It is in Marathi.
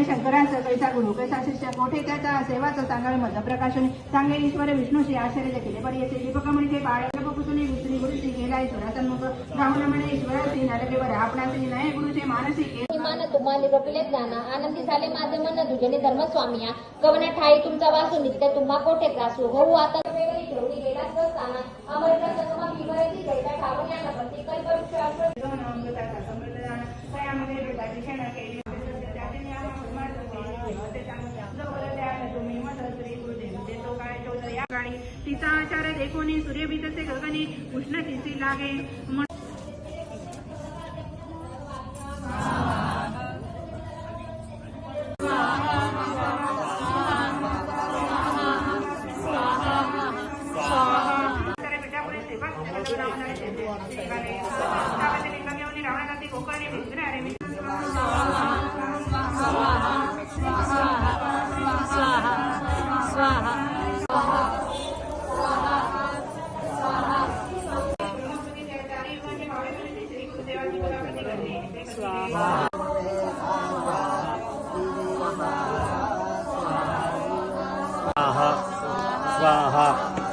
शंकराचा कैसा गुरु कैसा शिष्य कोठे त्याचा सेवाचं सांगावे मध प्रकाशन सांगे ईश्वर विष्णूशी आश्चर्य केले बरी येथे दीपक म्हणजे बाळा पुतुली गुत्री गुरुची गेला ईश्वरा सन्मुख ब्राह्मण म्हणे ईश्वराची नरके बरे आपणाची नाही गुरुचे मानसिक मान तुम्हाला रपिले ज्ञाना आनंदी झाले माझे मन दुजने धर्मस्वामिया कवना ठाई तुमचा वासू नित्य तुम्हा कोठे त्रासू होऊ आता वेगळी ठेवली गेला स्थाना अमरता सत्मा विवरती जैता ठावण्या नपती कल्पवृक्ष समृद्धदान त्यामध्ये भेटाची क्षण केली तिचा आचार देखोनी सूर्यबीजचे गगनी उष्ण तिची लागे स्वाहा